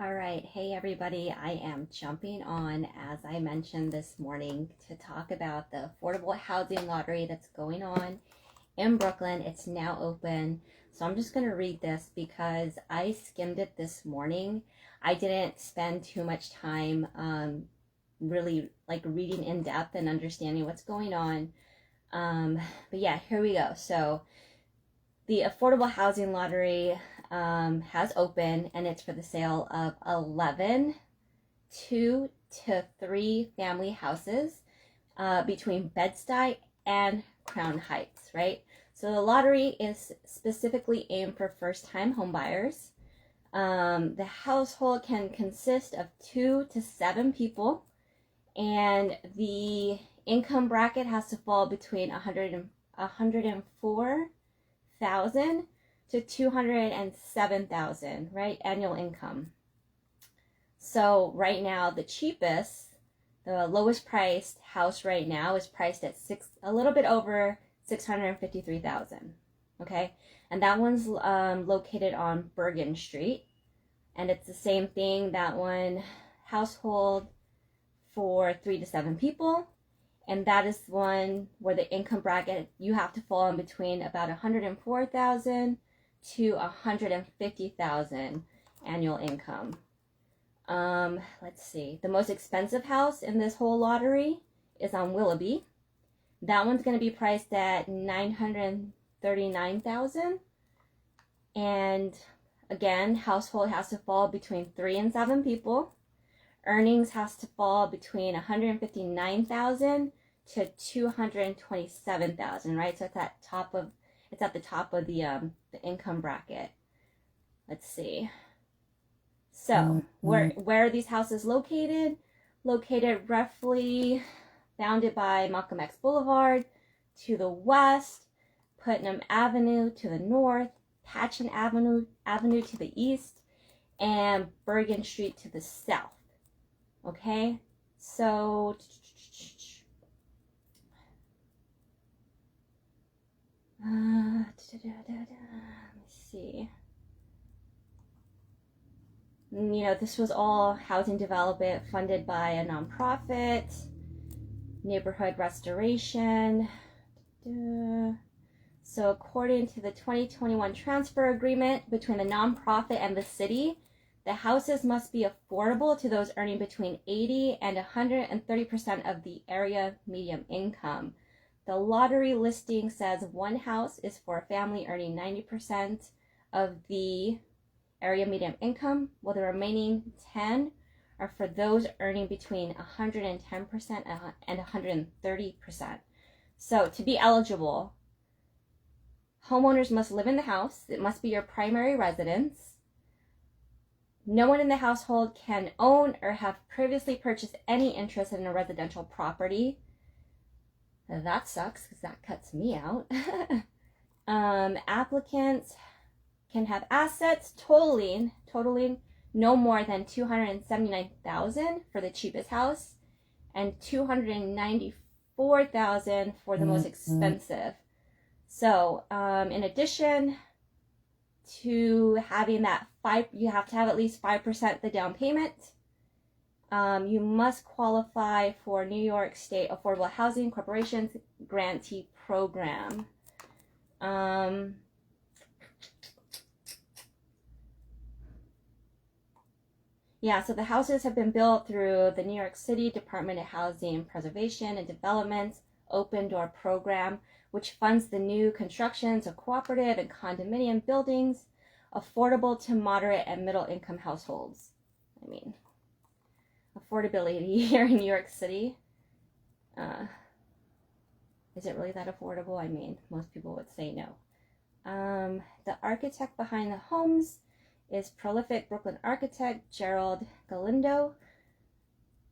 All right, hey everybody, I am jumping on, as I mentioned this morning, to talk about the affordable housing lottery that's going on in Brooklyn. It's now open. So I'm just going to read this because I skimmed it this morning. I didn't spend too much time really like reading in depth and understanding what's going on. But yeah, here we go. So the affordable housing lottery has opened, and it's for the sale of 11 2 to 3 family houses between Bed-Stuy and Crown Heights, right? So the lottery is specifically aimed for first-time homebuyers. The household can consist of 2 to 7 people, and the income bracket has to fall between 104,000 to 207,000, right? Annual income. So right now, the lowest priced house right now is priced at a little bit over 653,000. Okay, and that one's located on Bergen Street, and it's the same thing. That one, household for 3 to 7 people, and that is one where the income bracket, you have to fall in between about 104,000 to 150,000 annual income. Let's see. The most expensive house in this whole lottery is on Willoughby. That one's going to be priced at 939,000. And again, household has to fall between 3 and 7 people. Earnings has to fall between 159,000 to 227,000, right? So it's at the top of the income bracket. Let's see. So where are these houses located? Located roughly bounded by Malcolm X Boulevard to the west, Putnam Avenue to the north, Patchen Avenue to the east, and Bergen Street to the south. Okay, so let me see. This was all housing development funded by a nonprofit, neighborhood restoration. So according to the 2021 transfer agreement between the nonprofit and the city, the houses must be affordable to those earning between 80 and 130% of the area median income. The lottery listing says one house is for a family earning 90% of the area median income, while the remaining 10 are for those earning between 110% and 130%. So to be eligible, homeowners must live in the house. It must be your primary residence. No one in the household can own or have previously purchased any interest in a residential property. That sucks because that cuts me out. Applicants can have assets totaling no more than 279,000 for the cheapest house and 294,000 for the most expensive. So in addition to having that you have to have at least 5% the down payment. You must qualify for New York State Affordable Housing Corporation's grantee program. Yeah, so the houses have been built through the New York City Department of Housing Preservation and Development's Open Door program, which funds the new constructions of cooperative and condominium buildings affordable to moderate and middle income households. I mean, affordability here in New York City, is it really that affordable? I mean, most people would say no. The architect behind the homes is prolific Brooklyn architect Gerald Galindo.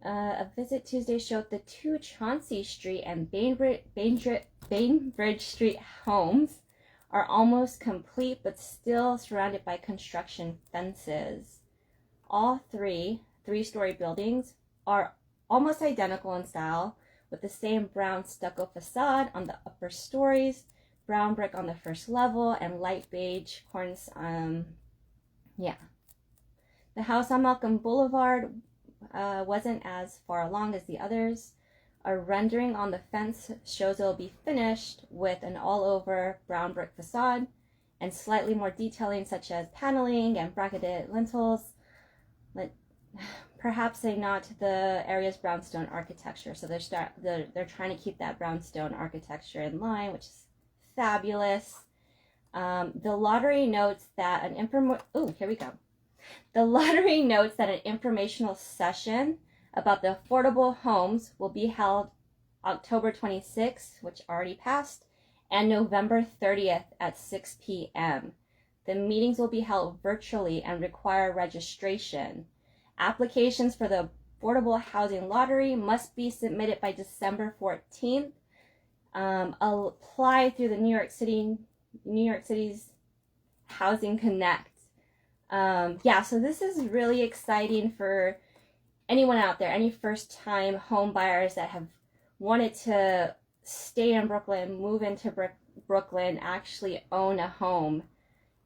A visit Tuesday showed the 2 Chauncey Street and Bainbridge Street homes are almost complete but still surrounded by construction fences. All three-story buildings are almost identical in style, with the same brown stucco facade on the upper stories, brown brick on the first level, and light beige cornice. The The house on Malcolm Boulevard wasn't as far along as the others. A rendering on the fence shows it will be finished with an all-over brown brick facade and slightly more detailing such as paneling and bracketed lintels. Perhaps a nod to the area's brownstone architecture. So they're trying to keep that brownstone architecture in line, which is fabulous. The lottery notes that The lottery notes that an informational session about the affordable homes will be held October 26th, which already passed, and November 30th at 6 p.m. The meetings will be held virtually and require registration. Applications for the Affordable Housing Lottery must be submitted by December 14th. Apply through the New York City's Housing Connect. So this is really exciting for anyone out there, any first-time home buyers that have wanted to stay in Brooklyn, move into Brooklyn, actually own a home,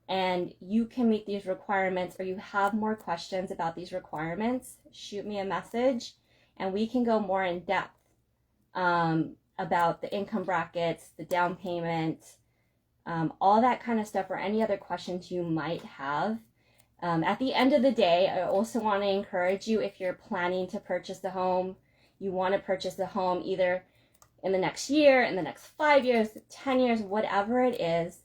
and you can meet these requirements, or you have more questions about these requirements, shoot me a message and we can go more in depth about the income brackets, the down payment, all that kind of stuff, or any other questions you might have. At the end of the day, I also want to encourage you, if you're planning to purchase the home, you want to purchase the home either in the next year, in the next 5 years, 10 years, whatever it is,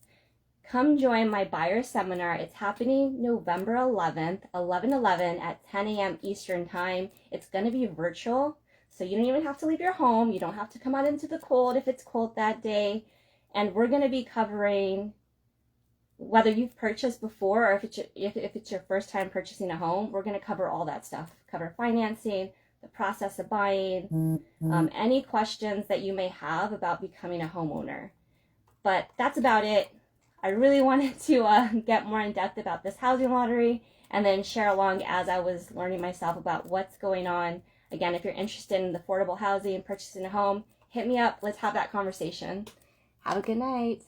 come join my buyer seminar. It's happening November 11th, 11/11 at 10 a.m. Eastern time. It's going to be virtual, so you don't even have to leave your home. You don't have to come out into the cold if it's cold that day. And we're going to be covering whether you've purchased before or if it's your first time purchasing a home. We're going to cover all that stuff. Cover financing, the process of buying, any questions that you may have about becoming a homeowner. But that's about it. I really wanted to get more in depth about this housing lottery and then share along as I was learning myself about what's going on. Again, if you're interested in the affordable housing and purchasing a home, hit me up. Let's have that conversation. Have a good night.